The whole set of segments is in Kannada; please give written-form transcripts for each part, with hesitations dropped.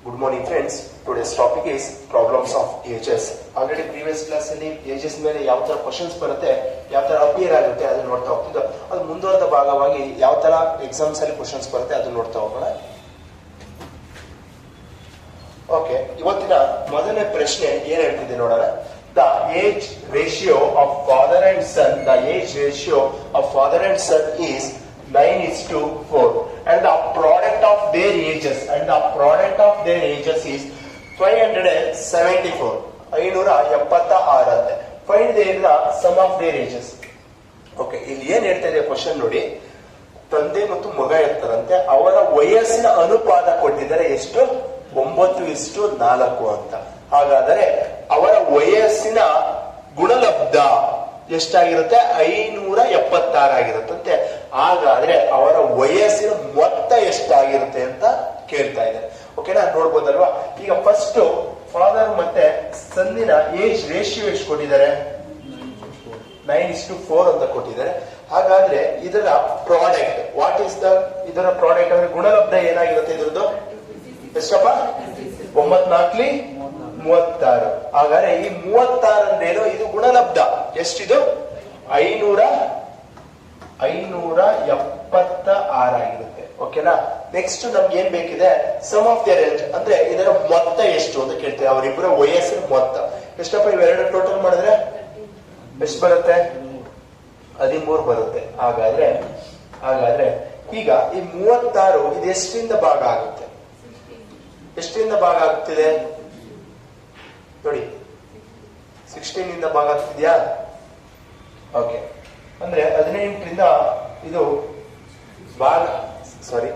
Good morning friends. Today's topic is problems of ages. Already previous class ಅಲ್ಲಿ ages ಮೇಲೆ ಯಾವ ತರ ಕ್ವಶನ್ಸ್ ಬರುತ್ತೆ, ಯಾವ ತರ ಅಪಿಯರ್ ಆಗುತ್ತೆ ಅದನ್ನ ನೋಡ್ತಾ ಹೋಗ್ತಿದ್ದ. ಅದು ಮುಂದುವರೆದ ಭಾಗವಾಗಿ ಯಾವ ತರ ಎಕ್ಸಾಮ್ಸ್ ಅಲ್ಲಿ ಕ್ವಶನ್ಸ್ ಬರುತ್ತೆ ಅದನ್ನ ನೋಡ್ತಾ ಹೋಗೋಣ. ಓಕೆ, ಇವತ್ತಿನ ಮೊದಲನೇ ಪ್ರಶ್ನೆ ಏನ್ ಹೇಳ್ತಿದೆ ನೋಡೋಣ. The age ratio of father and son, the age ratio of father and son is 9:4 and the product of their ages is 574 576 ಅಂತೆ. Find the sum of their ages. Okay, ಇಲ್ಲಿ ಏನ್ ಹೇಳ್ತಾ ಇದೆ ಕ್ವಶನ್ ನೋಡಿ. ತಂದೆ ಮತ್ತು ಮಗ ಇರ್ತಾರಂತೆ, ಅವರ ವಯಸ್ಸಿನ ಅನುಪಾತ ಕೊಟ್ಟಿದ್ದಾರೆ ಎಷ್ಟು? 9:4 ಅಂತ. ಹಾಗಾದರೆ ಅವರ ವಯಸ್ಸಿನ ಗುಣಲಬ್ಧ ಎಷ್ಟಾಗಿರುತ್ತೆ? 576 ಆಗಿರುತ್ತಂತೆ. ಹಾಗಾದ್ರೆ ಅವರ ವಯಸ್ಸಿನ ಮೊತ್ತ ಎಷ್ಟಾಗಿರುತ್ತೆ ಅಂತ ಕೇಳ್ತಾ ಇದ್ದಾರೆ. ಓಕೆನಾ, ನೋಡ್ಬೋದಲ್ವಾ. ಈಗ ಫಸ್ಟ್ ಫಾದರ್ ಮತ್ತೆ ಸನ್ನಿನ ಏಜ್ ರೇಷಿಯೋ ಎಷ್ಟು ಕೊಟ್ಟಿದ್ದಾರೆ? 9:4 ಅಂತ ಕೊಟ್ಟಿದ್ದಾರೆ. ಹಾಗಾದ್ರೆ ಇದರ ಪ್ರಾಡಕ್ಟ್ ವಾಟ್ ಇಸ್ ದ, ಇದರ ಪ್ರಾಡಕ್ಟ್ ಅಂದ್ರೆ ಗುಣಲಬ್ಧ ಏನಾಗಿರುತ್ತೆ ಇದ್ರದ್ದು? ಎಷ್ಟಪ್ಪ? 9×4 = 36. ಹಾಗಾದ್ರೆ ಈ 36 ಅಂದ್ರೇನು? ಇದು ಗುಣಲಬ್ಧ. ಎಷ್ಟಿದು? 576 ಆಗಿರುತ್ತೆ. ಓಕೆನಾ. ನೆಕ್ಸ್ಟ್ ನಮ್ಗೆ ಏನ್ ಬೇಕಿದೆ? ಸಮ್ ಆಫ್ ದೇರ್ ಏಜ್ ಅಂದ್ರೆ ಇದರ ಮೊತ್ತ ಎಷ್ಟು ಅಂತ ಕೇಳ್ತೇವೆ. ಅವರಿಬ್ಬರ ವಯಸ್ಸಿನ ಮೊತ್ತ ಎಷ್ಟಪ್ಪ? ಇವೆರಡು ಟೋಟಲ್ ಮಾಡಿದ್ರೆ ಎಷ್ಟು ಬರುತ್ತೆ? 13 ಬರುತ್ತೆ. ಹಾಗಾದ್ರೆ ಈಗ ಈ 36 ಇದು ಎಷ್ಟರಿಂದ ಭಾಗ ಆಗುತ್ತೆ? ಎಷ್ಟರಿಂದ ಭಾಗ ಆಗ್ತಿದೆ ನೋಡಿ? 16 ಇಂದ ಭಾಗ ಆಗ್ತಿದ್ಯಾ? ಓಕೆ, ಅಂದ್ರೆ 18ರಿಂದ ಇದು ಭಾಗ, ಸಾರಿ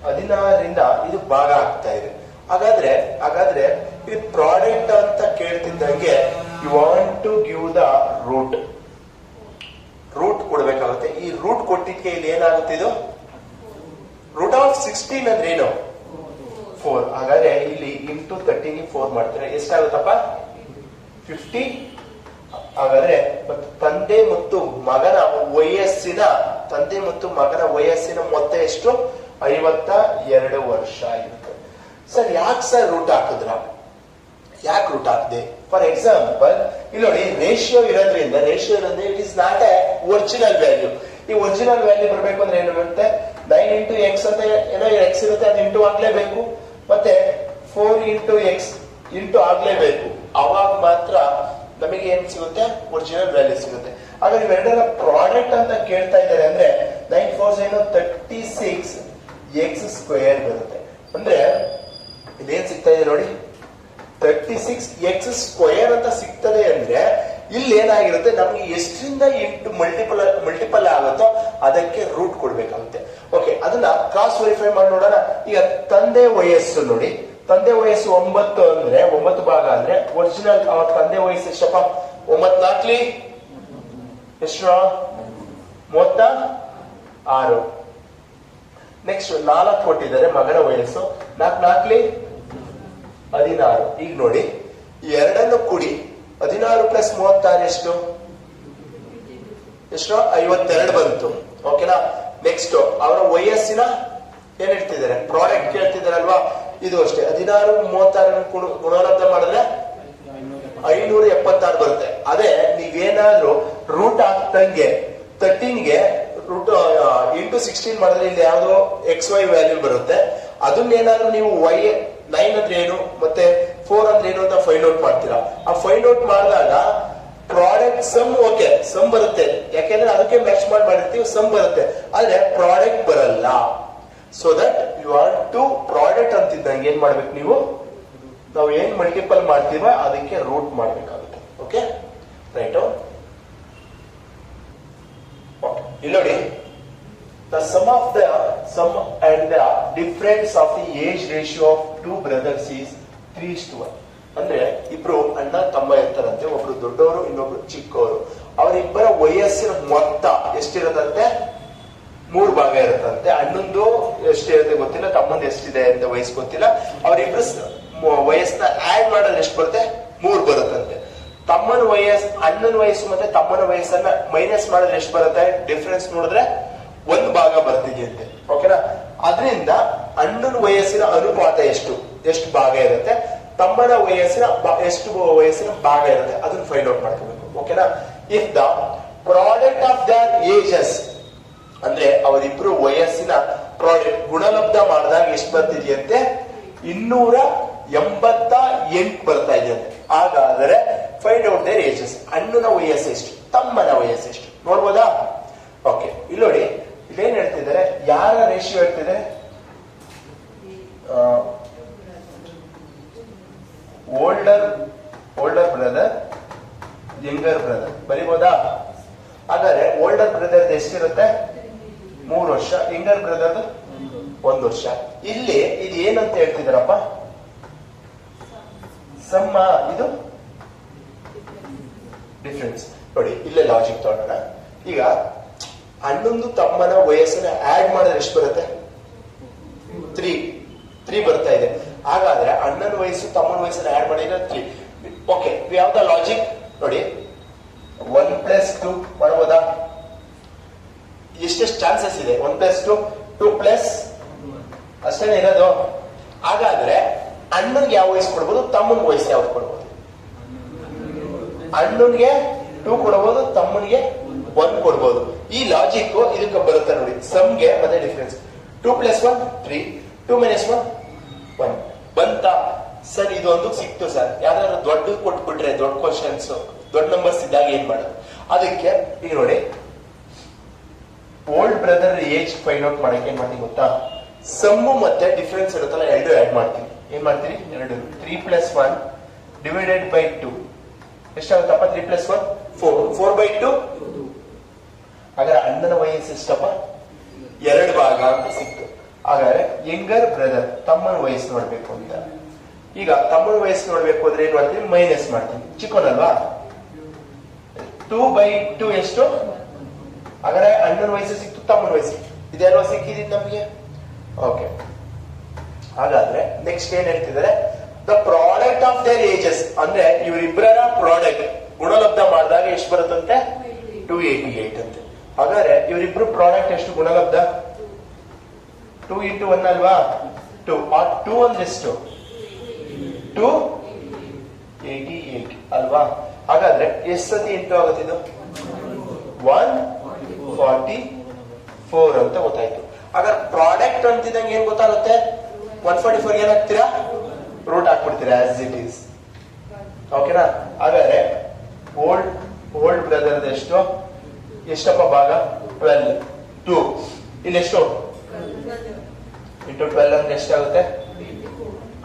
16ರಿಂದ ಇದು ಭಾಗ ಆಗ್ತಾ ಇದೆ. ಹಾಗಾದ್ರೆ ಇದು ಪ್ರಾಡಕ್ಟ್ ಅಂತ ಕೇಳ್ತಿದ್ದಂಗೆ you want to give the root ಕೊಡ್ಬೇಕಾಗುತ್ತೆ. ಈ ರೂಟ್ ಕೊಟ್ಟಿದ್ಕೆ ಇಲ್ಲಿ ಏನಾಗುತ್ತೆ? ಇದು ರೂಟ್ ಆಫ್ 16 ಅಂದ್ರೆ ಏನು? 4. ಹಾಗಾದ್ರೆ ಇಲ್ಲಿ ಇಂಟು 13 4 ಮಾಡ್ತಾರೆ. ಎಷ್ಟಾಗುತ್ತಪ್ಪ? 50. ಹಾಗಾದ್ರೆ ತಂದೆ ಮತ್ತು ಮಗನ ವಯಸ್ಸಿನ ಮೊತ್ತ ಎಷ್ಟು? 52 ವರ್ಷ ಇರುತ್ತೆ. ಸರ್ ಯಾಕೆ ರೂಟ್ ಹಾಕಿದ್ರ? ಯಾಕೆ ರೂಟ್ ಹಾಕಿದೆ? ಫಾರ್ ಎಕ್ಸಾಂಪಲ್ ಇಲ್ಲಿ ನೋಡಿ, ರೇಷಿಯೋ ಇರೋದ್ರಿಂದ it is not A original value. ಈ ಒರಿಜಿನಲ್ ವ್ಯಾಲ್ಯೂ ಬರ್ಬೇಕು ಅಂದ್ರೆ ಏನು ಬರುತ್ತೆ? 9 × x ಅಂತ ಏನೋ x ಇರುತ್ತೆ, ಅದು ಇಂಟು ಆಗ್ಲೇಬೇಕು. ಮತ್ತೆ 4 × x ಇಂಟು ಆಗ್ಲೇಬೇಕು. ಅವಾಗ ಮಾತ್ರ ನಮಗೆ ಏನ್ ಸಿಗುತ್ತೆ? ಒರಿಜಿನಲ್ ವ್ಯಾಲ್ಯೂ ಸಿಗುತ್ತೆ. ಹಾಗಾದ್ರೆ ಇವೆರಡರ ಪ್ರಾಡಕ್ಟ್ ಅಂತ ಕೇಳ್ತಾ ಇದ್ದಾರೆ ಅಂದ್ರೆ 9 4 ಏನು 36 x² ಬರುತ್ತೆ. ಅಂದ್ರೆ ಇದೇನ್ ಸಿಗ್ತಾ ಇದೆ ನೋಡಿ, 36 x² ಅಂತ ಸಿಗ್ತದೆ. ಅಂದ್ರೆ ಇಲ್ಲಿ ಏನಾಗಿರುತ್ತೆ? ನಮ್ಗೆ ಎಷ್ಟರಿಂದ ಇಂಟು ಮಲ್ಟಿಪಲ್ ಆಗುತ್ತೋ ಅದಕ್ಕೆ ರೂಟ್ ಕೊಡ್ಬೇಕಾಗುತ್ತೆ. ಓಕೆ, ಅದನ್ನ ಕ್ರಾಸ್ ವೆರಿಫೈ ಮಾಡಿ ನೋಡೋಣ. ಈಗ ತಂದೆ ವಯಸ್ಸು ನೋಡಿ, ತಂದೆ ವಯಸ್ಸು 9 ಅಂದ್ರೆ 9 ಭಾಗ ಅಂದ್ರೆ ಒರಿಜಿನಲ್ ಅವರ ತಂದೆ ವಯಸ್ಸು ಎಷ್ಟಪ್ಪ? 9×4 ಎಷ್ಟು? 36. ನೆಕ್ಸ್ಟ್ 4 ಕೊಟ್ಟಿದ್ದಾರೆ ಮಗನ ವಯಸ್ಸು, 4×4 16. ಈಗ ನೋಡಿ, ಈ ಎರಡನ್ನು ಕೂಡಿ 16 + 36 ಎಷ್ಟು? 52 ಬಂತು. ಓಕೆನಾ. ನೆಕ್ಸ್ಟ್ ಅವರ ವಯಸ್ಸಿನ ಏನ್ ಹೇಳ್ತಿದ್ದಾರೆ? ಪ್ರಾಡಕ್ಟ್ ಕೇಳ್ತಿದಾರಲ್ವಾ? ಇದು ಅಷ್ಟೇ. 16 36 ಗುಣಲಬ್ಧ ಮಾಡಿದ್ರೆ 576 ಬರುತ್ತೆ. ಅದೇ ನೀವೇನಾದ್ರೂ ರೂಟ್ ಆಗ್ತಂಗೆ 13ಗೆ ರೂಟ್ ಇಂಟು 16 ಮಾಡಿದ್ರೆ ಇಲ್ಲಿ ಯಾವ್ದೋ XY ವ್ಯಾಲ್ಯೂ ಬರುತ್ತೆ. ಅದನ್ನೇನಾದ್ರೂ ನೀವು 9 ಅಂದ್ರೆ ಏನು ಮತ್ತೆ 4 ಅಂದ್ರೆ ಏನು ಅಂತ ಫೈಂಡ್ ಔಟ್ ಮಾಡ್ತೀರಾ. ಆ ಫೈಂಡ್ ಔಟ್ ಮಾಡಿದಾಗ ಪ್ರಾಡಕ್ಟ್ ಸಮ್, ಓಕೆ ಸಮ್ ಬರುತ್ತೆ, ಯಾಕೆಂದ್ರೆ ಅದಕ್ಕೆ ಮ್ಯಾಚ್ ಮಾಡಿರ್ತೀವಿ, ಸಮ್ ಬರುತ್ತೆ. ಆದ್ರೆ ಪ್ರಾಡಕ್ಟ್ ಬರಲ್ಲ. So that you want to product ಅಂತಿದ್ದಂಗೆ ಏನ್ ಮಾಡ್ಬೇಕು ನೀವು? ನಾವು ಏನ್ ಮಲ್ಟಿಪಲ್ ಮಾಡ್ತೀವ ಅದಕ್ಕೆ ರೂಟ್ ಮಾಡ್ಬೇಕಾಗುತ್ತೆ. Okay, right. ಇಲ್ಲಿ ನೋಡಿ, the sum and the difference of the age ratio of two brothers is 3:1. ಅಂದ್ರೆ ಇಬ್ರು ಅಣ್ಣ ತಮ್ಮ ಇರ್ತಾರಂತೆ, ಒಬ್ರು ದೊಡ್ಡವರು ಇನ್ನೊಬ್ರು ಚಿಕ್ಕವರು. ಅವರಿಬ್ಬರ ವಯಸ್ಸಿನ ಮೊತ್ತ ಎಷ್ಟಿರತ್ತಂತೆ? 3 ಭಾಗ ಇರುತ್ತಂತೆ. ಅಣ್ಣಂದು ಎಷ್ಟಿರುತ್ತೆ ಗೊತ್ತಿಲ್ಲ, ತಮ್ಮಂದು ಎಷ್ಟಿದೆ ಅಂತ ವಯಸ್ಸು ಗೊತ್ತಿಲ್ಲ. ಅವರಿಬ್ರು ವಯಸ್ಸನ್ನ ಆಡ್ ಮಾಡಿದ್ರೆ ಎಷ್ಟು ಬರುತ್ತೆ? 3 ಬರುತ್ತಂತೆ. ಅಣ್ಣನ ವಯಸ್ಸು ಮತ್ತೆ ತಮ್ಮನ ವಯಸ್ಸನ್ನ ಮೈನಸ್ ಮಾಡಿದ್ರೆ ಎಷ್ಟು ಬರುತ್ತೆ? ಡಿಫರೆನ್ಸ್ ನೋಡಿದ್ರೆ 1 ಭಾಗ ಬರ್ತಿದೆಯಂತೆ. ಓಕೆನಾ. ಅದರಿಂದ ಅಣ್ಣನ ವಯಸ್ಸಿನ ಅನುಪಾತ ಎಷ್ಟು ಭಾಗ ಇರುತ್ತೆ, ತಮ್ಮನ ಎಷ್ಟು ವಯಸ್ಸಿನ ಭಾಗ ಇರುತ್ತೆ, ಅದನ್ನ ಫೈಂಡ್ ಔಟ್ ಮಾಡ್ಕೋಬೇಕು. ಓಕೆನಾ? If the product of there ages ಅಂದ್ರೆ ಅವರಿಬ್ರು ವಯಸ್ಸಿನ ಪ್ರಾಡಕ್ಟ್ ಗುಣಲಬ್ಧ ಮಾಡಿದಾಗ ಎಷ್ಟು ಬರ್ತಿದೆಯಂತೆ? 288 ಬರ್ತಾ ಇದೆಯಂತೆ. ಹಾಗಾದರೆ ಫೈಂಡ್ ಔಟ್ ದೇರ್ ಏಜಸ್. ಅಣ್ಣನ ವಯಸ್ಸು ಎಷ್ಟು, ತಮ್ಮನ ವಯಸ್ಸು ಎಷ್ಟು ನೋಡ್ಬೋದಾ? ಓಕೆ, ಇಲ್ಲಿ ನೋಡಿ, ಇಲ್ಲೇನ್ ಹೇಳ್ತಿದ್ದಾರೆ, ಯಾರ ರೇಷಿಯೋ ಹೇಳ್ತಿದ್ದಾರೆ? ಓಲ್ಡರ್ ಬ್ರದರ್, ಯಂಗರ್ ಬ್ರದರ್ ಬರಿಬೋದಾ? ಹಾಗಾದ್ರೆ ಓಲ್ಡರ್ ಬ್ರದರ್ ಎಷ್ಟಿರುತ್ತೆ? 3 ವರ್ಷ. ಯಂಗರ್ ಬ್ರದರ್ 1 ವರ್ಷ. ಇಲ್ಲಿ ಇದು ಏನಂತ ಹೇಳ್ತಿದಾರಪ್ಪ? ಸಮ್ಮ, ಇದು ಡಿಫ್ರೆನ್ಸ್. ನೋಡಿ, ಇಲ್ಲೇ ಲಾಜಿಕ್ ತಗೊಳ್ಳೋಣ. ಈಗ ಅಣ್ಣಂದು ತಮ್ಮನ ವಯಸ್ಸನ್ನ ಆಡ್ ಮಾಡಿದ್ರೆ ಎಷ್ಟು ಬರುತ್ತೆ? 3 ಬರ್ತಾ ಇದೆ. ಹಾಗಾದ್ರೆ ಅಣ್ಣನ ವಯಸ್ಸು ತಮ್ಮನ ವಯಸ್ಸನ್ನ ಆಡ್ ಮಾಡಿದ್ರೆ 3. ಓಕೆ, ಯಾವ್ದ ಲಾಜಿಕ್ ನೋಡಿ, 1 + 2 ಮಾಡ್ಬೋದಾ? ಎಷ್ಟೆಷ್ಟು ಚಾನ್ಸಸ್ ಇದೆ? 1 + 2, 2 + ಅಷ್ಟೇನೆ ಇರೋದು. ಹಾಗಾದ್ರೆ ಅಣ್ಣನ್ಗೆ ಯಾವ ವಯಸ್ಸು ಕೊಡ್ಬೋದು, ತಮ್ಮನ ವಯಸ್ಸು ಯಾವ್ದು ಕೊಡ್ಬೋದು? ಅಣ್ಣನ್ಗೆ 2 ಕೊಡಬಹುದು, ತಮ್ಮನಿಗೆ 1 ಕೊಡ್ಬೋದು. ಈ ಲಾಜಿಕ್ ಇದಕ್ಕೆ ಬರುತ್ತೆ ನೋಡಿ, ಸಮ್ಗೆ ಮತ್ತೆ ಡಿಫರೆನ್ಸ್. 2 + 1 3, 2 - 1 1 ಬಂತ ಸರ್. ಇದು ಒಂದು ಸಿಕ್ತು ಸರ್. ಯಾವ್ದಾದ್ರು ದೊಡ್ಡ ಕೊಟ್ಬಿಟ್ರೆ, ದೊಡ್ಡ ಕ್ವಶನ್ಸ್, ದೊಡ್ಡ ನಂಬರ್ಸ್ ಇದ್ದಾಗ ಏನ್ ಮಾಡೋದು? ಅದಕ್ಕೆ ಈಗ ನೋಡಿ, old brother age find out ಮಾಡಕ್ಕೆ ಏನ್ ಮಾಡ್ತೀನಿ ಗೊತ್ತಾ? ಸಮ್ಮು ಮತ್ತೆ ಡಿಫರೆನ್ಸ್ ಇರುತ್ತಲ್ಲ, 2 ಆಡ್ ಮಾಡ್ತೀನಿ. ಏನ್ ಮಾಡ್ತೀನಿ? 2. 3 + 1 / 2 ಎಷ್ಟಾಗುತ್ತಪ್ಪ? 3 + 1 4, 4/2. ಹಾಗಾದ್ರೆ ಅಣ್ಣನ ವಯಸ್ಸು ಎಷ್ಟಪ್ಪ? 2 ಭಾಗ ಅಂತ ಸಿಕ್ತು. ಹಾಗಾದ್ರೆ ಯಂಗರ್ ಬ್ರದರ್ ತಮ್ಮನ ವಯಸ್ಸು ನೋಡ್ಬೇಕು ಅಂತ. ಈಗ ತಮ್ಮನ ವಯಸ್ಸು ನೋಡ್ಬೇಕು ಅಂದ್ರೆ ಏನ್ ಮಾಡ್ತೀನಿ? ಮೈನಸ್ ಮಾಡ್ತೀನಿ. ಚಿಕ್ಕನಲ್ವಾ? 2/2 ಎಷ್ಟು? ಹಾಗಾದ್ರೆ ಅಣ್ಣನ ವಯಸ್ಸು ಸಿಕ್ತು, ತಮ್ಮನ ವಯಸ್ಸು ಇದೆಲ್ಲ ಸಿಕ್ಕಿದೀನಿ ನಮಗೆ. ಓಕೆ, ಹಾಗಾದ್ರೆ ನೆಕ್ಸ್ಟ್ ಏನ್ ಹೇಳ್ತಿದ್ದಾರೆ? The product of their ages ಅಂದ್ರೆ ಇವರಿಬ್ಬರ ಪ್ರಾಡಕ್ಟ್ ಗುಣಲಬ್ಧ ಮಾಡಿದಾಗ ಎಷ್ಟು ಬರುತ್ತಂತೆ? 288 ಅಂತೆ. ಹಾಗಾದ್ರೆ ಇವರಿಬ್ರು ಪ್ರಾಡಕ್ಟ್ ಎಷ್ಟು ಗುಣಲಬ್ಧ? 2 × 1 ಅಲ್ವಾ? 2. ಆ 2 ಅಂದ್ರೆ ಎಷ್ಟು? 288 ಅಲ್ವಾ? ಹಾಗಾದ್ರೆ ಎಷ್ಟು ಸತಿ ಇಂಟು ಆಗುತ್ತೆ ಇದು? 144 ಅಂತ ಗೊತ್ತಾಯ್ತು. ಹಾಗಾದ್ರೆ ಪ್ರಾಡಕ್ಟ್ ಅಂತಿದ್ದಂಗೆ ಏನ್ ಗೊತ್ತಾಗುತ್ತೆ? 144 ಏನಾಗ್ತೀರಾ? ರೂಟ್ ಹಾಕ್ಬಿಡ್ತೀರಾ ಆಸ್ ಇಟ್ ಈಸ್. ಓಕೆನಾ? ಹಾಗಾದ್ರೆ ಓಲ್ಡ್ ಬ್ರದರ್ ಎಷ್ಟಪ್ಪ ಭಾಗ? 12. 2 ಇಲ್ಲಿ ಎಷ್ಟು? ಇಂಟು 12 ಅಂದ್ರೆ ಎಷ್ಟಾಗುತ್ತೆ?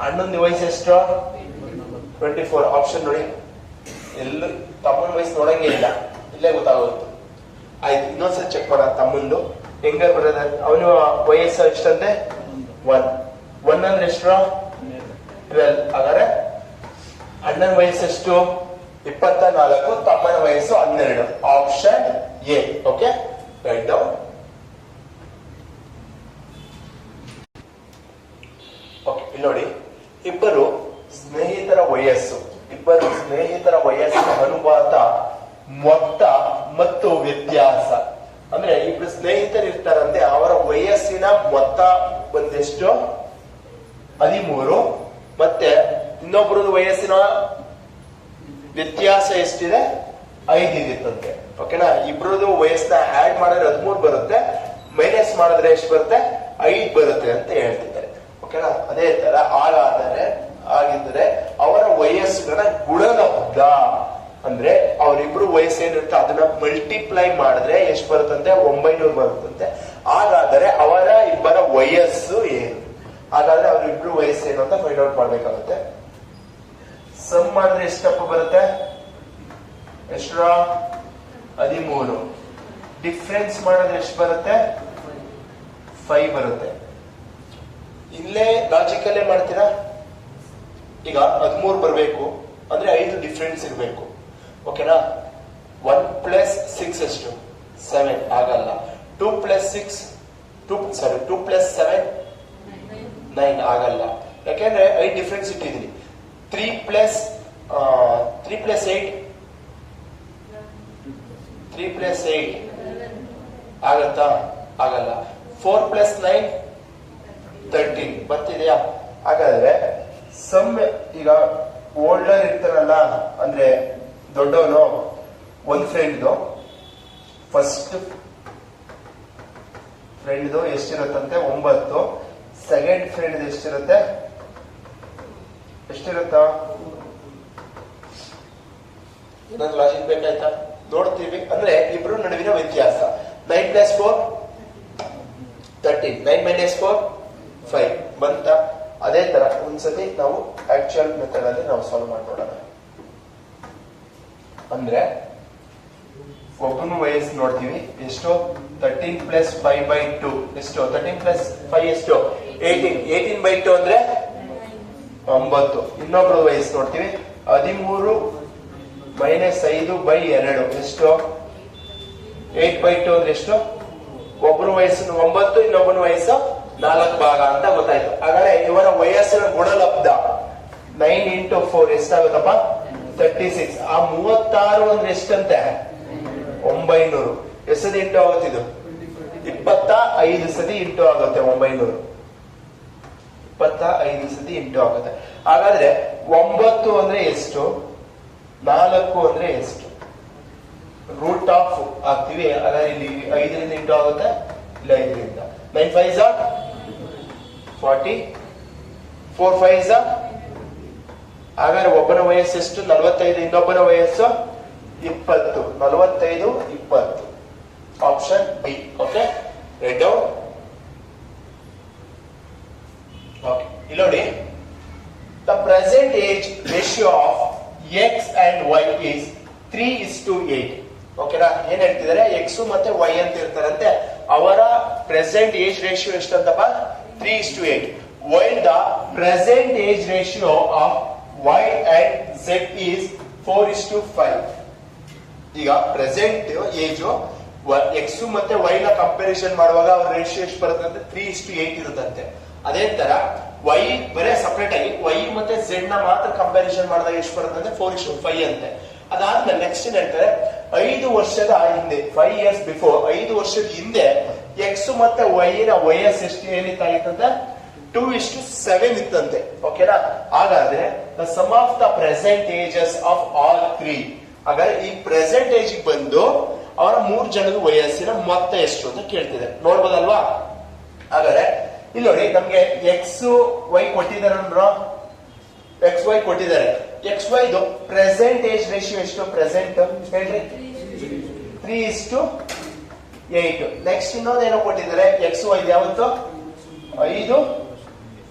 ಅಣ್ಣನ ವಯಸ್ಸು ಎಷ್ಟು? 24. ಆಪ್ಷನ್ ನೋಡಿ, ಎಲ್ಲೂ ತಮ್ಮನ ವಯಸ್ಸು ನೋಡಂಗೆ ಇಲ್ಲ, ಇಲ್ಲೇ ಗೊತ್ತಾಗುತ್ತೆ. ಆಯ್ತು, ಇನ್ನೊಂದ್ಸಲ ಚೆಕ್ ಮಾಡೋಣ. ತಮ್ಮಂದು ಯಂಗರ್ ಬ್ರದರ್ ಅವನು ವಯಸ್ಸು ಎಷ್ಟಂತೆ? 1. 1 ಅಂದ್ರೆ ಎಷ್ಟು? 12. ಹಾಗಾದ್ರೆ ಅಣ್ಣನ ವಯಸ್ಸು ಎಷ್ಟು? 24. ತಮ್ಮನ ವಯಸ್ಸು 12. Option A. Okay, right down. Okay, ಇಲ್ಲಿ ನೋಡಿ, ಇಬ್ಬರು ಸ್ನೇಹಿತರ ವಯಸ್ಸಿನ ಅನುಪಾತ, ಮೊತ್ತ ಮತ್ತು ವ್ಯತ್ಯಾಸ. ಅಂದ್ರೆ ಇಬ್ರು ಸ್ನೇಹಿತರು ಇರ್ತಾರಂತೆ, ಅವರ ವಯಸ್ಸಿನ ಮೊತ್ತ ಬಂದೆಷ್ಟು? 13. ಮತ್ತೆ ಇನ್ನೊಬ್ಬರದ್ದು ವಯಸ್ಸಿನ ವ್ಯತ್ಯಾಸ ಎಷ್ಟಿದೆ? 5 ಇದಿತ್ತಂತೆ. ಓಕೆನಾ? ಇಬ್ರದ್ದು ವಯಸ್ಸನ್ನ ಆಡ್ ಮಾಡಿದ್ರೆ 13 ಬರುತ್ತೆ, ಮೈನಸ್ ಮಾಡಿದ್ರೆ ಎಷ್ಟು ಬರುತ್ತೆ? 5 ಬರುತ್ತೆ ಅಂತ ಹೇಳ್ತಿದ್ದಾರೆ. ಓಕೆನಾ? ಅದೇ ತರ ಆಗಿದ್ದರೆ ಅವರ ವಯಸ್ಸುಗಳ ಗುಣಲಬ್ಧ ಅಂದ್ರೆ ಅವರಿಬ್ರು ವಯಸ್ಸೇನಿರುತ್ತೆ ಅದನ್ನ ಮಲ್ಟಿಪ್ಲೈ ಮಾಡಿದ್ರೆ ಎಷ್ಟು ಬರುತ್ತಂತೆ? 900 ಬರುತ್ತಂತೆ. ಹಾಗಾದರೆ ಅವರ ಇಬ್ಬರ ವಯಸ್ಸು ಏನು? ಹಾಗಾದ್ರೆ ಅವರಿಬ್ರು ವಯಸ್ಸೇನು ಅಂತ ಫೈಂಡ್ ಔಟ್ ಮಾಡ್ಬೇಕಾಗುತ್ತೆ. ಸಮ್ ಮಾಡಿದ್ರೆ ಎಷ್ಟಪ್ಪ ಬರುತ್ತೆ? ಎಷ್ಟು? 13. ಡಿಫ್ರೆನ್ಸ್ ಮಾಡಿದ್ರೆ ಎಷ್ಟು ಬರುತ್ತೆ? 5 ಬರುತ್ತೆ. ಇಲ್ಲೇ ಲಾಜಿಕಲ್ಲೇ ಮಾಡ್ತೀರಾ? ಈಗ 13 ಬರಬೇಕು ಅಂದ್ರೆ 5 ಡಿಫ್ರೆನ್ಸ್ ಇರಬೇಕು. ಓಕೆನಾ? 1 + 6 ಎಷ್ಟು? 7 ಆಗಲ್ಲ. 2 + 7 9 ಆಗಲ್ಲ. ಯಾಕೆಂದ್ರೆ 5 ಡಿಫ್ರೆನ್ಸ್ ಇಟ್ಟಿದ್ದೀನಿ. 3 + 8 ಆಗತ್ತಾ? ಆಗಲ್ಲ. 4 + 9 13 ಬರ್ತಿದೆಯಾ? ಹಾಗಾದ್ರೆ ಸಮ್ ಈಗ ಓಲ್ಡರ್ ಇರ್ತಾರಲ್ಲ, ಅಂದ್ರೆ ದೊಡ್ಡವನು, ಒಂದ್ ಫ್ರೆಂಡ್ದು ಫಸ್ಟ್ ಫ್ರೆಂಡ್ದು ಎಷ್ಟಿರುತ್ತಂತೆ 9, ಸೆಕೆಂಡ್ ಫ್ರೆಂಡ್ ಎಷ್ಟಿರುತ್ತೆ? ಎಷ್ಟಿರುತ್ತ? ಇನ್ನೊಂದು ಲಾಜಿಕ್ ಬೇಕಾಯ್ತಾ? ನೋಡ್ತೀವಿ. ಅಂದ್ರೆ ಇಬ್ರು ನಡುವಿನ ವ್ಯತ್ಯಾಸ 9 + 4 13, 9 - 4 5 ಬಂತ. ಅದೇ ತರ ಒಂದ್ಸತಿ ನಾವು ಆಕ್ಚುಯಲ್ ಮೆಥಡ್ ಅಲ್ಲಿ ನಾವು ಸಾಲ್ವ್ ಮಾಡ್ಕೊಳ್ಳೋಣ. ಅಂದ್ರೆ ಒಬ್ಬನ ವಯಸ್ಸು ನೋಡ್ತೀವಿ, ಎಷ್ಟು? 13 + 5/2 ಎಷ್ಟು? 13 + 5 ಎಷ್ಟು? 18. 18/2 ಅಂದ್ರೆ 9. ಇನ್ನೊಬ್ರು ವಯಸ್ಸು ನೋಡ್ತೀವಿ, 13 - 5/2 ಎಷ್ಟು? 8/2 ಅಂದ್ರೆ ಎಷ್ಟು? ಒಬ್ಬನ ವಯಸ್ಸು 9, ಇನ್ನೊಬ್ಬನ ವಯಸ್ಸು 4 ಭಾಗ ಅಂತ ಗೊತ್ತಾಯ್ತು. ಹಾಗಾದ್ರೆ ಇವರ ವಯಸ್ಸಿನ ಗುಣಲಬ್ಧ 9 × 4 ಎಷ್ಟಾಗುತ್ತಪ್ಪ? 36. ಆ 36 ಅಂದ್ರೆ ಎಷ್ಟಂತೆ? 900. ಎಷ್ಟು ಸತಿ ಇಂಟು ಆಗುತ್ತೆ ಇದು? 25 ಸತಿ ಇಂಟು ಆಗುತ್ತೆ. 900 25 ಸತಿ ಇಂಟು ಆಗುತ್ತೆ. ಹಾಗಾದ್ರೆ 9 ಅಂದ್ರೆ ಎಷ್ಟು? 4 ಅಂದ್ರೆ ಎಷ್ಟು? ರೂಟ್ ಆಫ್ ಹಾಕ್ತಿವಿ. ಹಾಗಾದ್ರೆ ಇಲ್ಲಿ 5ರಿಂದ ಇಂಟು ಆಗುತ್ತೆ, ಇಲ್ಲಿ 5ರಿಂದ. 9 × 5 = 40, 4 × 5 ಹಾಗಾದ್ರೆ ಒಬ್ಬನ ವಯಸ್ಸು ಎಷ್ಟು? 45. ಇನ್ನೊಬ್ಬನ ವಯಸ್ಸು 20. 45, 20. Option B. Okay, right down. Okay, ಇಲ್ಲಿ ನೋಡಿ, the present age ratio of x and y is 3:8. ಓಕೆನಾ? ಏನ್ ಹೇಳ್ತಿದ್ದಾರೆ? ಎಕ್ಸ್ ಮತ್ತೆ ವೈ ಅಂತ ಇರ್ತಾರಂತೆ. ಅವರ ಪ್ರೆಸೆಂಟ್ ಏಜ್ ರೇಷಿಯೋ ಎಷ್ಟಂತಪ್ಪ? 3:8. While the present age ratio of y and z is 4:5. ಈಗ ಪ್ರೆಸೆಂಟ್ ಏಜ್ ಎಕ್ಸ್ ಮತ್ತೆ ವೈ ನ ಕಂಪ್ಯಾರಿಸನ್ ಮಾಡುವಾಗ ಅವ್ರ ರೇಷಿಯೋ ಎಷ್ಟು ಬರುತ್ತೆ ಅಂದ್ರೆ 3:8 ಇರುತ್ತಂತೆ. ಅದೇ ತರ ವೈ ಬರೇ ಸಪರೇಟ್ ಆಗಿ ವೈ ಮತ್ತೆ ಝೆಡ್ ನ ಮಾತ್ರ ಕಂಪ್ಯಾರಿಸನ್ ಮಾಡಿದಾಗ ಎಷ್ಟು ಬರುತ್ತೆ ಅಂದ್ರೆ 4:5 ಅಂತೆ. ಅದಾದ್ಮೇಲೆ ನೆಕ್ಸ್ಟ್ ಏನ್ ಹೇಳ್ತಾರೆ? 5 ವರ್ಷದ ಹಿಂದೆ, 5 years ಬಿಫೋರ್, 5 ವರ್ಷದ ಹಿಂದೆ ಎಕ್ಸ್ ಮತ್ತೆ ವೈ ನ ವಯಸ್ಸು ಎಷ್ಟು ಏನಿತ್ತಾಗಿತ್ತಂತೆ? 2:7 ಇತ್ತಂತೆ. ಓಕೆನಾ? ಹಾಗಾದ್ರೆ the sum of the present ages of all 3. ಹಾಗಾದ್ರೆ ಈ ಪ್ರೆಸೆಂಟ್ ಏಜ್ ಬಂದು ಅವರ 3 ಜನದ ವಯಸ್ಸಿನ ಮೊತ್ತ ಎಷ್ಟು ಅಂತ ಕೇಳ್ತಿದೆ. ನೋಡ್ಬೋದಲ್ವಾ? ಹಾಗಾದ್ರೆ ಇಲ್ಲಿ ನೋಡಿ, ನಮ್ಗೆ ಎಕ್ಸ್ ವೈ ಕೊಟ್ಟಿದ್ದಾರೆ ಅಂದ್ರು, ಎಕ್ಸ್ ವೈ ಕೊಟ್ಟಿದ್ದಾರೆ. X Y present age ratio ಎಷ್ಟು? ಪ್ರೆಸೆಂಟ್ ಹೇಳ್ರಿ 3:8. ನೆಕ್ಸ್ಟ್ ಇನ್ನೊಂದೇನೋ ಕೊಟ್ಟಿದ್ದಾರೆ, ಎಕ್ಸ್ ವೈ ಯಾವತ್ತು?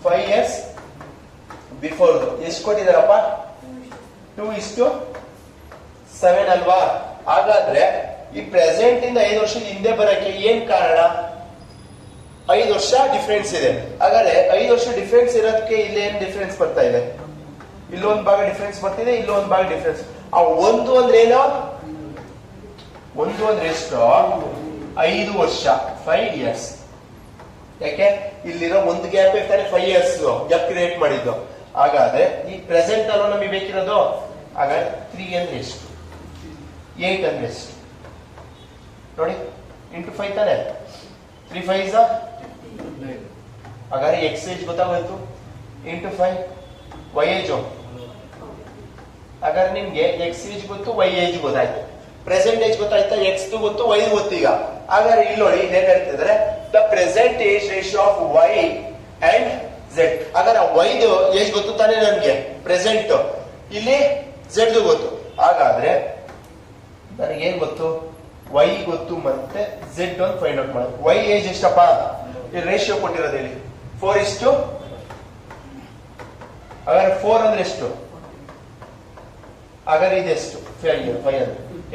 5 years ಬಿಫೋರ್. ಎಷ್ಟು ಕೊಟ್ಟಿದಾರಪ್ಪ? 2:7 ಅಲ್ವಾ? ಹಾಗಾದ್ರೆ ಈ ಪ್ರೆಸೆಂಟ್ ಇಂದ 5 ವರ್ಷದ ಹಿಂದೆ ಬರಕ್ಕೆ ಏನ್ ಕಾರಣ? 5 ವರ್ಷ ಡಿಫರೆನ್ಸ್ ಇದೆ. ಹಾಗಾದ್ರೆ 5 ವರ್ಷ ಡಿಫರೆನ್ಸ್ ಇರೋದಕ್ಕೆ ಇಲ್ಲಿ ಏನ್ ಡಿಫರೆನ್ಸ್ ಬರ್ತಾ ಇದೆ? ಇಲ್ಲೊಂದು ಭಾಗ ಡಿಫರೆನ್ಸ್ ಬರ್ತಿದೆ, ಇಲ್ಲೊಂದು ಭಾಗ ಡಿಫರೆನ್ಸ್. ಆ ಒಂದು ಅಂದ್ರೆ ಏನು? ಒಂದು ಅಂದ್ರೆ ಎಷ್ಟು? 5 ವರ್ಷ, 5 years. ಯಾಕೆ? ಇಲ್ಲಿರೋ ಒಂದು ಗ್ಯಾಪ್ ಇರ್ತಾನೆ 5 years ಗ್ಯಾಪ್ ಕ್ರಿಯೇಟ್ ಮಾಡಿದ್ದು. ಹಾಗಾದ್ರೆ ಈ ಪ್ರೆಸೆಂಟ್ ಅಲ್ಲೂ ನಮಗೆ ಬೇಕಿರೋದು. ಹಾಗಾದ್ರೆ 3 ಅಂದ್ರೆ ಎಷ್ಟು? 8 ಅಂದ್ರೆ ಎಷ್ಟು? ನೋಡಿ, ಇಂಟು 5 ತಾನೆ. 3 × 5 = 9. ಹಾಗಾದ್ರೆ ಎಕ್ಸ್ ಏಜ್ ಗೊತ್ತಾಗೋಯ್ತು. Into 5 Y age. ಹಾಗಾದ್ರೆ ನಿಮ್ಗೆ ಎಕ್ಸ್ ಏಜ್ ಗೊತ್ತು, ವೈ ಏಜ್ ಗೊತ್ತಾಯ್ತು. ಪ್ರೆಸೆಂಟ್ ಏಜ್ ಗೊತ್ತಾಯ್ತಾ? ಎಕ್ಸ್ ಗೊತ್ತು, ವೈ ಗೊತ್ತು. ಈಗ ಹಾಗಾದ್ರೆ ಇಲ್ಲಿ ನೋಡಿ, ಇದೇನ್ ಹೇಳ್ತಿದ್ರೆ? The present age ratio of Y and Z. ಹಾಗಾದ್ರೆ ವೈದು ಏಜ್ ಗೊತ್ತು ತಾನೆ ನನ್ಗೆ, ಪ್ರೆಸೆಂಟ್. ಇಲ್ಲಿ ಝೆಡ್ ಗೊತ್ತು. ಹಾಗಾದ್ರೆ ನನಗೇನ್ ಗೊತ್ತು? ವೈ ಗೊತ್ತು ಮತ್ತೆ ಝೆಡ್ ಒಂದು ಫೈಂಡ್ ಔಟ್ ಮಾಡೋದು. ವೈ ಏಜ್ ಎಷ್ಟಪ್ಪ? ಈ ರೇಷಿಯೋ ಕೊಟ್ಟಿರೋದು ಇಲ್ಲಿ 4:. ಹಾಗಾದ್ರೆ 4 ಅಂದ್ರೆ ಎಷ್ಟು? ಹಾಗಾದ್ರೆ ಇದೆಷ್ಟು? 5 ಅಂದ್ರೆ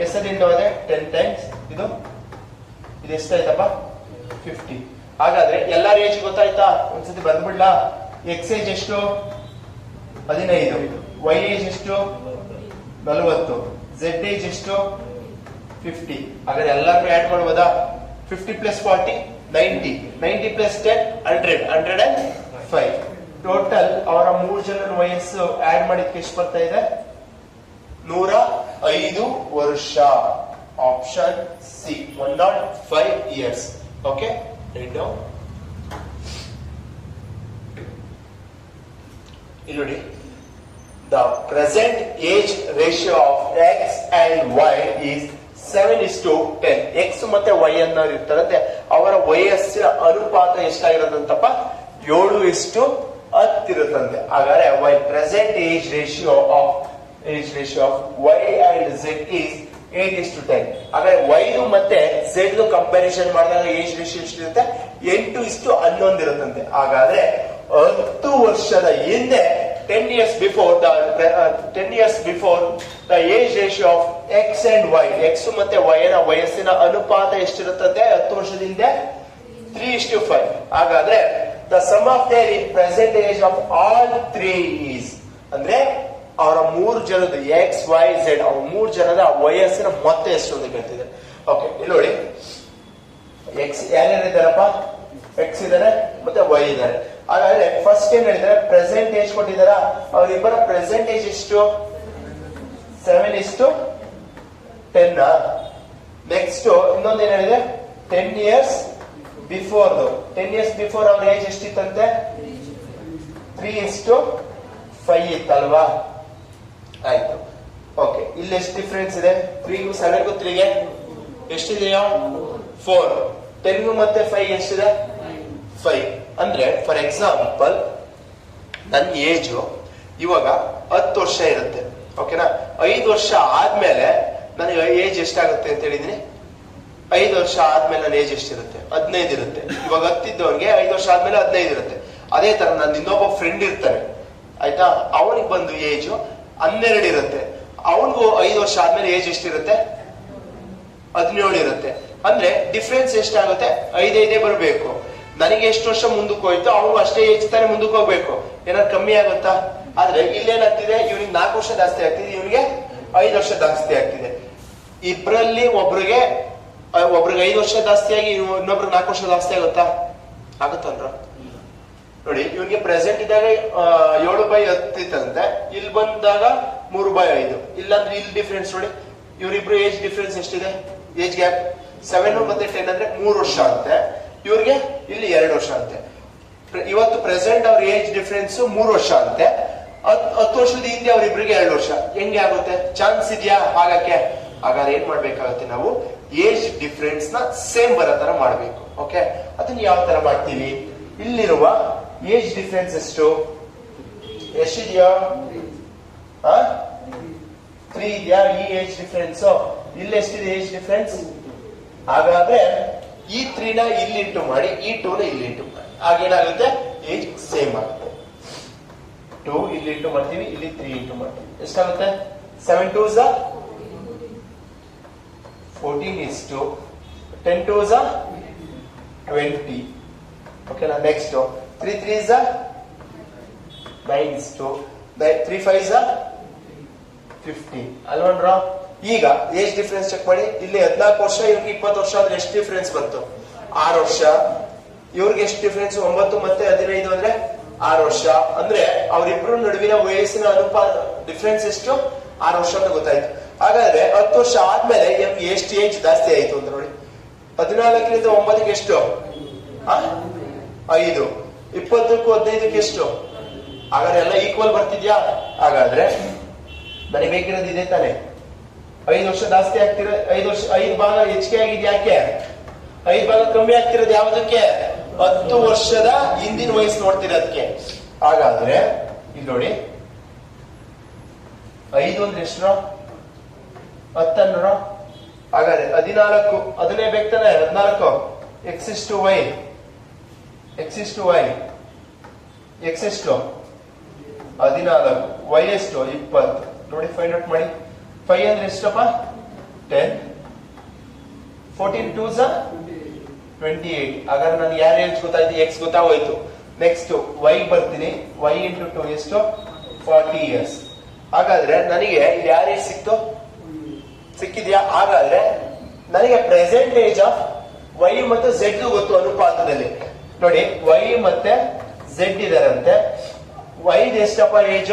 ಎಷ್ಟು ಇಂಟು ಅದೇ 10 times. ಇದು ಎಷ್ಟಾಯ್ತಪ್ಪ? 50. ಹಾಗಾದ್ರೆ ಎಲ್ಲಾರ ಏಜ್ ಗೊತ್ತಾಯ್ತಾ? ಒಂದ್ಸತಿ ಬಂದ್ಬಿಡ್ಲಾ? ಎಕ್ಸ್ ಏಜ್ ಎಷ್ಟು? 15. ವೈ ಏಜ್ ಎಷ್ಟು? 40. ಝೆಡ್ ಏಜ್ ಎಷ್ಟು? 50. ಹಾಗಾದ್ರೆ ಎಲ್ಲಾರು ಆಡ್ ಮಾಡ್ಬೋದಾ? 50 + 40 90, 90 + 10 100, 105. ಟೋಟಲ್ ಅವರ 3 ಜನರ ವಯಸ್ಸು ಆಡ್ ಮಾಡಿದ್ಕೆ ಎಷ್ಟು ಬರ್ತಾ ಇದೆ? 105 ವರ್ಷ. Option C, 105 years. Okay, right down. ಇಲ್ಲಿ ನೋಡಿ, the present age ratio of X and Y is 7:10. X ಮತ್ತೆ ವೈ ಅನ್ನೋರು ಇರ್ತಾರಂತೆ, ಅವರ ವಯಸ್ಸಿನ ಅನುಪಾತ ಎಷ್ಟಾಗಿರೋದಂತಪ್ಪ? 7:10 ಇರುತ್ತಂತೆ. ಹಾಗಾದ್ರೆ Y present age ratio of Y and Z is 8:10. ಹಾಗಾದ್ರೆ ವೈ ಮತ್ತೆ ಝೆಡ್ ಕಂಪ್ಯಾರಿಸನ್ ಮಾಡಿದಾಗ ಏಜ್ ರೇಷಿಯೋ ಎಷ್ಟಿರುತ್ತೆ? 8:11 ಇರುತ್ತಂತೆ. ಹಾಗಾದ್ರೆ 10 ವರ್ಷದ ಹಿಂದೆ 10 years before the age ratio of x and y, x ಮತ್ತೆ y ನ ವಯಸ್ಸಿನ ಅನುಪಾತ ಎಷ್ಟಿರುತ್ತದೆ 10 ವರ್ಷದಿಂದ? 3:5. ಹಾಗಾದ್ರೆ the sum of their present age of all three is, ಅಂದ್ರೆ ಅವರ 3 ಜನದ x y z ಅವರ 3 ಜನದ ವಯಸ್ಸಿನ ಮೊತ್ತ ಎಷ್ಟು ಅಂತ ಕೇಳ್ತಿದೆ. ಓಕೆ, ಇಲ್ಲಿ ನೋಡಿ, x ಯಾರ್ಯಾರಿದ್ದಾರಪ್ಪ? x ಇದಾರೆ ಮತ್ತೆ y ಇದಾರೆ. ಹಾಗಾದ್ರೆ ಫಸ್ಟ್ ಏನ್ ಹೇಳಿದ್ರೆ ಪ್ರೆಸೆಂಟ್ ಏಜ್ ಕೊಟ್ಟಿದಾರ, ಅವರಿಬ್ಬರ ಪ್ರೆಸೆಂಟ್ ಏಜ್ ಎಷ್ಟು? 7:10. ನೆಕ್ಸ್ಟ್ ಇನ್ನೊಂದು ಏನ್ ಹೇಳಿದೆ? 10 years ಬಿಫೋರ್. 10 years ಬಿಫೋರ್ ಅವ್ರ ಏಜ್ ಎಷ್ಟಿತ್ತಂತೆ? 3:5 ಇತ್ತಲ್ವಾ? ಆಯ್ತು. ಓಕೆ, ಇಲ್ಲಿ ಎಷ್ಟು ಡಿಫ್ರೆನ್ಸ್ ಇದೆ? 3ಗೂ 7ಗೂ 3ಗೆ ಎಷ್ಟಿದೆಯೋ? 4. 10 ಮತ್ತೆ 5 ಎಷ್ಟಿದೆ? 5. ಅಂದ್ರೆ ಫಾರ್ ಎಕ್ಸಾಂಪಲ್ ನನ್ನ ಏಜು ಇವಾಗ 10 ವರ್ಷ ಇರುತ್ತೆ. ಓಕೆನಾ? 5 ವರ್ಷ ಆದ್ಮೇಲೆ ನನಗೆ ಏಜ್ ಎಷ್ಟಾಗುತ್ತೆ ಅಂತ ಹೇಳಿದೀನಿ? 5 ವರ್ಷ ಆದ್ಮೇಲೆ ನನ್ನ ಏಜ್ ಎಷ್ಟಿರುತ್ತೆ? 15 ಇರುತ್ತೆ. ಇವಾಗ 10 ಇದ್ದವನ್ಗೆ 5 ವರ್ಷ ಆದ್ಮೇಲೆ 15 ಇರುತ್ತೆ. ಅದೇ ತರ ನನ್ನ ಇನ್ನೊಬ್ಬ ಫ್ರೆಂಡ್ ಇರ್ತಾನೆ, ಆಯ್ತಾ? ಅವನಿಗೆ ಬಂದು ಏಜು 12 ಇರುತ್ತೆ. ಅವನಿಗೂ 5 ವರ್ಷ ಆದ್ಮೇಲೆ ಏಜ್ ಎಷ್ಟಿರುತ್ತೆ? 17 ಇರುತ್ತೆ. ಅಂದ್ರೆ ಡಿಫ್ರೆನ್ಸ್ ಎಷ್ಟಾಗುತ್ತೆ? 5 ಬರಬೇಕು. ನನಗೆ ಎಷ್ಟು ವರ್ಷ ಮುಂದಕ್ಕೆ ಹೋಯ್ತು ಅವನು ಅಷ್ಟೇ ಏಜ್ ತಾನೇ ಮುಂದಕ್ಕೆ ಹೋಗ್ಬೇಕು. ಏನಾದ್ರು ಕಮ್ಮಿ ಆಗುತ್ತಾ? ಆದ್ರೆ ಇಲ್ಲೇನಾಗ್ತಿದೆ, ಇವನಿಗೆ 4 ವರ್ಷ ಜಾಸ್ತಿ ಆಗ್ತಿದೆ, ಇವನಿಗೆ 5 ವರ್ಷ ಜಾಸ್ತಿ ಆಗ್ತಿದೆ. ಇಬ್ಬರಲ್ಲಿ ಒಬ್ರಿಗೆ 5 ವರ್ಷ ಜಾಸ್ತಿ ಆಗಿ ಇನ್ನೊಬ್ರಿಗೆ 4 ವರ್ಷ ಜಾಸ್ತಿ ಆಗುತ್ತಾ? ಆಗುತ್ತಲ್ರ? ನೋಡಿ, ಇವನಿಗೆ ಪ್ರೆಸೆಂಟ್ ಇದ್ದಾಗ 7/10 ಇತ್ತಂತೆ, ಇಲ್ಲಿ ಬಂದಾಗ 3/5. ಇಲ್ಲಾಂದ್ರೆ ಇಲ್ಲಿ ಡಿಫ್ರೆನ್ಸ್ ನೋಡಿ, ಇವರಿಬ್ರು ಏಜ್ ಡಿಫ್ರೆನ್ಸ್ ಎಷ್ಟಿದೆ? ಏಜ್ ಗ್ಯಾಪ್ 7 ಮತ್ತೆ 10 ಅಂದ್ರೆ 3 ವರ್ಷ ಅಂತೆ. ಇವ್ರಿಗೆ ಇಲ್ಲಿ 2 ವರ್ಷ ಅಂತೆ. ಇವತ್ತು ಪ್ರೆಸೆಂಟ್ ಅವ್ರ ಏಜ್ ಡಿಫ್ರೆನ್ಸ್ 3 ವರ್ಷ ಅಂತೆ. 10 ವರ್ಷದ ಹಿಂದೆ ಅವ್ರಿಬ್ರಿಗೆ 2 ವರ್ಷ. ಹೆಂಗೆ ಆಗುತ್ತೆ? ಚಾನ್ಸ್ ಇದೆಯಾ ಹಾಗಕ್ಕೆ? ಹಾಗಾದ್ರೆ ಏನ್ ಮಾಡ್ಬೇಕಾಗುತ್ತೆ ನಾವು? ಏಜ್ ಡಿಫ್ರೆನ್ಸ್ ನ ಸೇಮ್ ಬರೋ ತರ ಮಾಡ್ಬೇಕು. ಓಕೆ, ಅದನ್ನ ಯಾವ ತರ ಮಾಡ್ತೀವಿ? ಇಲ್ಲಿರುವ ಏಜ್ ಡಿಫ್ರೆನ್ಸ್ ಎಷ್ಟಿದೆಯಾ? 3 ಇದೆಯಾ? ಈ ಏಜ್ ಡಿಫ್ರೆನ್ಸ್ ಇಲ್ಲಿ ಎಷ್ಟಿದೆ ಏಜ್ ಡಿಫ್ರೆನ್ಸ್? ಹಾಗಾದ್ರೆ ಈ 3 ನ ಇಲ್ಲಿ ಇಂಟು ಮಾಡಿ, ಈ 2 ನ ಇಲ್ಲಿ ಇಂಟು ಮಾಡಿ, ಆಗೇನಾಗುತ್ತೆ? ಏಜ್ ಸೇಮ್ ಆಗುತ್ತೆ. 2 ಇಲ್ಲಿ ಇಂಟು ಮಾಡ್ತೀವಿ, ಇಲ್ಲಿ 3 ಇಂಟು ಮಾಡ್ತೀವಿ. ಎಷ್ಟಾಗುತ್ತೆ? 7 2s 14 is 2, 10 2s 20. ಓಕೆನಾ? Next 3 3s 9 is 2, 3 5s 50 ಅಲ್ವನ್ರ? ಈಗ ಏಜ್ ಡಿಫ್ರೆನ್ಸ್ ಚೆಕ್ ಮಾಡಿ. ಇಲ್ಲಿ 14 ವರ್ಷ, ಇವ್ರಿಗೆ 20 ವರ್ಷ ಆದ್ರೆ ಎಷ್ಟು ಡಿಫ್ರೆನ್ಸ್ ಬಂತು? 6 ವರ್ಷ. ಇವ್ರಿಗೆ ಎಷ್ಟು ಡಿಫ್ರೆನ್ಸ್? 9 ಮತ್ತೆ 15 ಅಂದ್ರೆ 6 ವರ್ಷ. ಅಂದ್ರೆ ಅವರಿಬ್ರು ನಡುವಿನ ವಯಸ್ಸಿನ ಅನುಪಾತ ಡಿಫ್ರೆನ್ಸ್ ಎಷ್ಟು? 6 ವರ್ಷ ಅಂತ ಗೊತ್ತಾಯ್ತು. ಹಾಗಾದ್ರೆ 10 ವರ್ಷ ಆದ್ಮೇಲೆ ಎಷ್ಟು ಏಜ್ ಜಾಸ್ತಿ ಆಯ್ತು ಅಂತ ನೋಡಿ. 14ರಿಂದ 9ಗೆ ಎಷ್ಟು? 5. 20ಕ್ಕೂ 15ಕ್ಕೆ ಎಷ್ಟು? ಹಾಗಾದ್ರೆ ಎಲ್ಲ ಈಕ್ವಲ್ ಬರ್ತಿದ್ಯಾ? ಹಾಗಾದ್ರೆ ನನಗೆ ಬೇಕಿರೋದು ಇದೆ ತಾನೆ? 5 ವರ್ಷ ಜಾಸ್ತಿ ಆಗ್ತಿರೋ, 5 ಭಾಗ ಹೆಚ್ಚಿಗೆ ಆಗಿದೆ. ಯಾಕೆ? 5 ಭಾಗ ಕಮ್ಮಿ ಆಗ್ತಿರೋದು ಯಾವುದಕ್ಕೆ? 10 ವರ್ಷದ ಹಿಂದಿನ ವಯಸ್ಸು ನೋಡ್ತಿರೋದಕ್ಕೆ. ಹಾಗಾದ್ರೆ ಇಲ್ಲಿ ನೋಡಿ, 5 ಅಂದ್ರೆ ಎಷ್ಟು? 10. ಹಾಗಾದ್ರೆ 14 ಅದನ್ನೇ ಬೇಕು ತಾನೆ? 14 x ಎಷ್ಟು y, x ಎಷ್ಟು y, x ಎಷ್ಟು 14, y ಎಷ್ಟು 20. ನೋಡಿ, ಫೈಂಡ್ ಔಟ್ ಮಾಡಿ. 5 ಅಂದ್ರೆ ಎಷ್ಟಪ್ಪ? 10. 14 2s 28. ಹಾಗಾದ್ರೆ ನನಗೆ ಯಾರು ಏಜ್ ಗೊತ್ತಾಯ್ತು? x ಗೊತ್ತಾಗೋಯ್ತು. ನೆಕ್ಸ್ಟ್ y ಬರ್ತೀನಿ. y ಇಂಟು 2 ಎಷ್ಟು? 40 years. ಹಾಗಾದ್ರೆ ನನಗೆ ಯಾರು ಏಜ್ ಸಿಕ್ಕಿದ್ಯಾ? ಹಾಗಾದ್ರೆ ನನಗೆ ಪ್ರೆಸೆಂಟ್ ಏಜ್ ಆಫ್ y ಮತ್ತು z ಗೊತ್ತು ಅನುಪಾತದಲ್ಲಿ. ನೋಡಿ, y ಮತ್ತೆ z ಇದಾರಂತೆ. y ಎಷ್ಟಪ್ಪ ಏಜ್?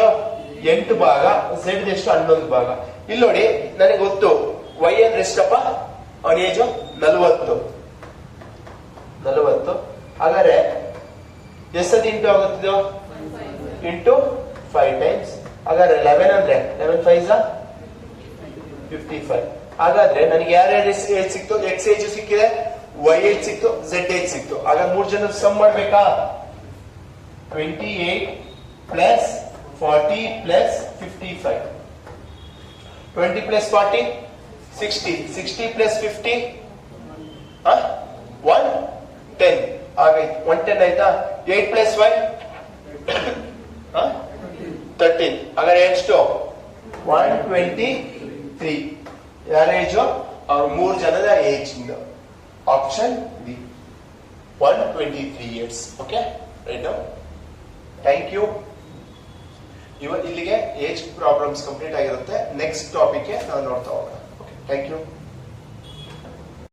8 ಭಾಗ, z ಎಷ್ಟು? 11 ಭಾಗ. ಇಲ್ಲಿ ನೋಡಿ, ನನಗೆ ಗೊತ್ತು y ಅಂದ್ರೆ ಎಷ್ಟಪ್ಪ? ಅವನ ಏಜು 40. ಹಾಗಾದ್ರೆ ಎಷ್ಟದು ಇಂಟು ಆಗುತ್ತಿದೋ? Into 5 times. ಹಾಗಾದ್ರೆ 11 ಅಂದ್ರೆ 11 5 55. ಹಾಗಾದ್ರೆ ನನಗೆ ಯಾರ್ಯಾರು ಏಜ್ ಸಿಕ್ತು? ಎಕ್ಸ್ ಏಜ್ ಸಿಕ್ಕಿದೆ, ವೈ ಏಜ್ ಸಿಕ್ತು, ಝೆಡ್ ಏಜ್ ಸಿಕ್ತು. ಆಗ 3 ಜನ ಸಮ್ ಮಾಡ್ಬೇಕಾ? 28 ಪ್ಲಸ್ 40 ಪ್ಲಸ್ 55. 20 ಪ್ಲಸ್ 40 60. 60 ಪ್ಲಸ್ 50 110 ಆಗಾಯ್ತು. 110 ಆಯ್ತಾ? 8 ಪ್ಲಸ್ 5 13. ಹಾಗಾದ್ರೆ ಎಷ್ಟು? 123. ಯಾರ ಏಜು? ಅವ್ರ 3 ಜನದ age. Option B 123 years. Okay, right. Thank you. ಇಲ್ಲಿಗೆ ಏಜ್ ಪ್ರಾಬ್ಲಮ್ಸ್ ಕಂಪ್ಲೀಟ್ ಆಗಿರುತ್ತೆ. ನೆಕ್ಸ್ಟ್ ಟಾಪಿಕ್ ನಾವು ನೋಡ್ತಾ ಹೋಗೋಣ. Okay, thank you.